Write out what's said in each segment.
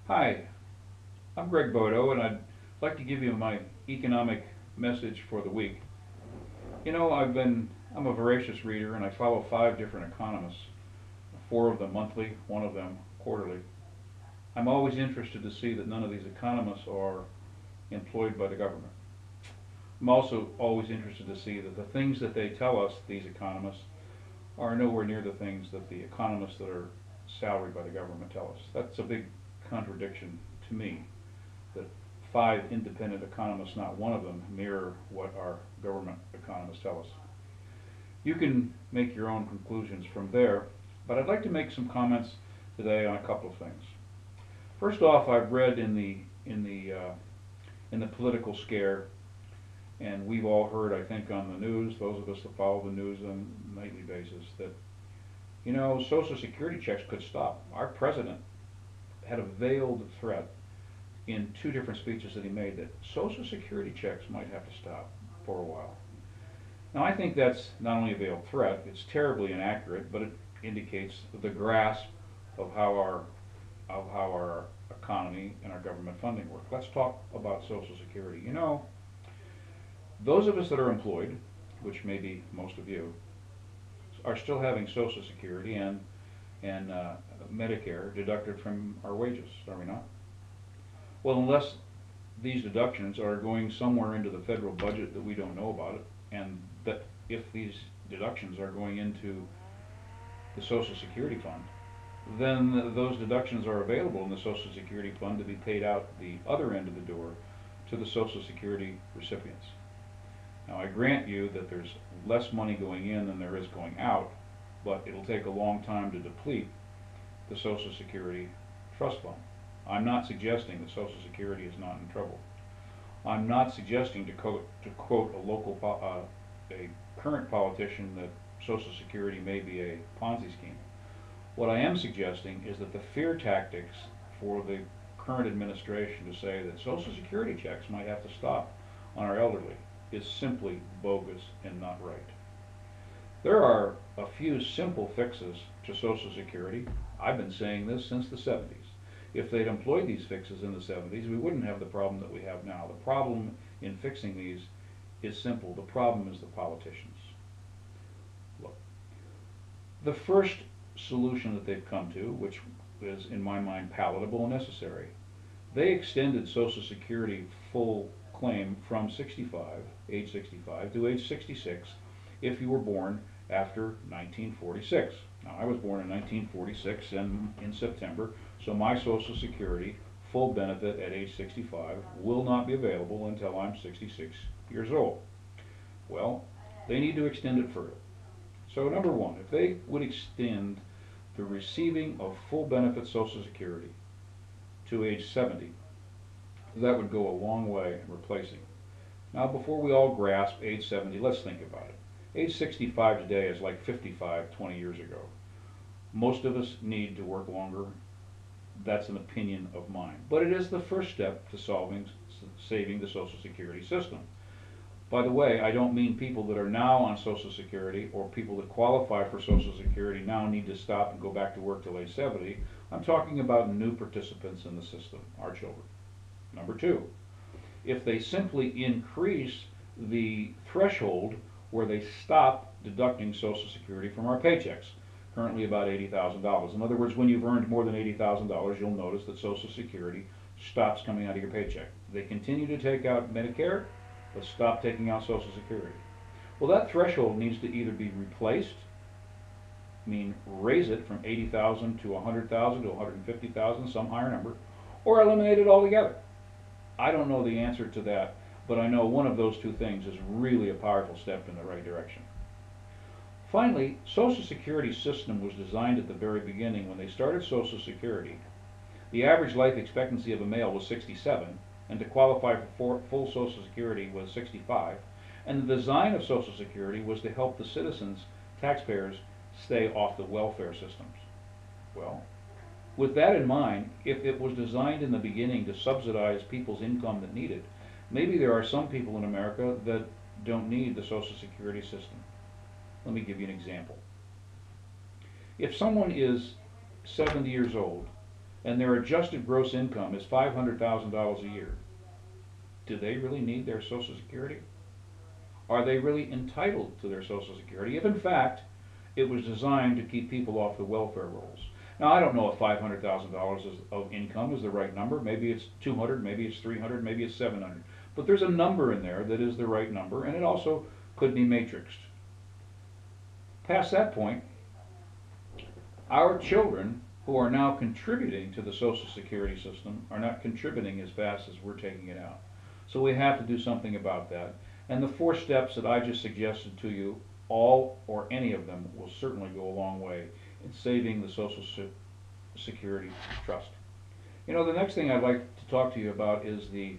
Hi, I'm Greg Bodoh, and I'd like to give you my economic message for the week. You know, I'm a voracious reader, and I follow 5 different economists, 4 of them monthly, 1 of them quarterly. I'm always interested to see that none of these economists are employed by the government. I'm also always interested to see that the things that they tell us, these economists, are nowhere near the things that the economists that are salaried by the government tell us. That's a big contradiction to me, that 5 independent economists, not one of them, mirror what our government economists tell us. You can make your own conclusions from there, but I'd like to make some comments today on a couple of things. First off, I've read in the political scare, and we've all heard, I think, on the news, those of us that follow the news on a nightly basis, that Social Security checks could stop. Our president had a veiled threat in 2 different speeches that he made that Social Security checks might have to stop for a while. Now, I think that's not only a veiled threat, it's terribly inaccurate, but it indicates the grasp of how our economy and our government funding work. Let's talk about Social Security. Those of us that are employed, which may be most of you, are still having Social Security and Medicare deducted from our wages, are we not? Well, unless these deductions are going somewhere into the federal budget that we don't know about it, and that if these deductions are going into the Social Security fund, then those deductions are available in the Social Security fund to be paid out the other end of the door to the Social Security recipients. Now, I grant you that there's less money going in than there is going out, but it'll take a long time to deplete the Social Security trust fund. I'm not suggesting that Social Security is not in trouble. I'm not suggesting, to quote a current politician, that Social Security may be a Ponzi scheme. What I am suggesting is that the fear tactics for the current administration to say that Social Security checks might have to stop on our elderly is simply bogus and not right. There are a few simple fixes to Social Security. I've been saying this since the 70s. If they'd employed these fixes in the 70s, we wouldn't have the problem that we have now. The problem in fixing these is simple. The problem is the politicians. Look, the first solution that they've come to, which is in my mind palatable and necessary, they extended Social Security full claim from age 65 to age 66 if you were born after 1946. Now, I was born in 1946 and in September, so my Social Security full benefit at age 65 will not be available until I'm 66 years old. Well, they need to extend it further. So number one, if they would extend the receiving of full benefit Social Security to age 70, that would go a long way in replacing. Now, before we all grasp age 70, let's think about it. Age 65 today is like 55 20 years ago. Most of us need to work longer. That's an opinion of mine. But it is the first step to saving the Social Security system. By the way, I don't mean people that are now on Social Security or people that qualify for Social Security now need to stop and go back to work till age 70. I'm talking about new participants in the system, our children. Number two, if they simply increase the threshold where they stop deducting Social Security from our paychecks, currently about $80,000. In other words, when you've earned more than $80,000, you'll notice that Social Security stops coming out of your paycheck. They continue to take out Medicare, but stop taking out Social Security. Well, that threshold needs to either be replaced, raise it from 80,000 to 100,000 to 150,000, some higher number, or eliminate it altogether. I don't know the answer to that, but I know one of those 2 things is really a powerful step in the right direction. Finally, Social Security system was designed at the very beginning. When they started Social Security, the average life expectancy of a male was 67, and to qualify for full Social Security was 65, and the design of Social Security was to help the citizens, taxpayers, stay off the welfare systems. Well, with that in mind, if it was designed in the beginning to subsidize people's income that need it, maybe there are some people in America that don't need the Social Security system. Let me give you an example. If someone is 70 years old and their adjusted gross income is $500,000 a year, do they really need their Social Security? Are they really entitled to their Social Security if, in fact, it was designed to keep people off the welfare rolls? Now, I don't know if $500,000 of income is the right number. Maybe it's 200, maybe it's 300, maybe it's 700. But there's a number in there that is the right number, and it also could be matrixed. Past that point, our children who are now contributing to the Social Security system are not contributing as fast as we're taking it out. So we have to do something about that. And the 4 steps that I just suggested to you, all or any of them, will certainly go a long way in saving the Social Security trust. You know, the next thing I'd like to talk to you about is the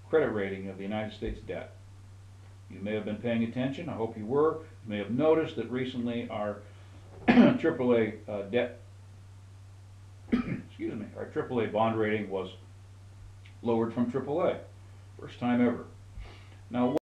credit rating of the United States debt. You may have been paying attention. I hope you were. You may have noticed that recently our AAA debt, excuse me, our AAA bond rating was lowered from AAA. First time ever. Now,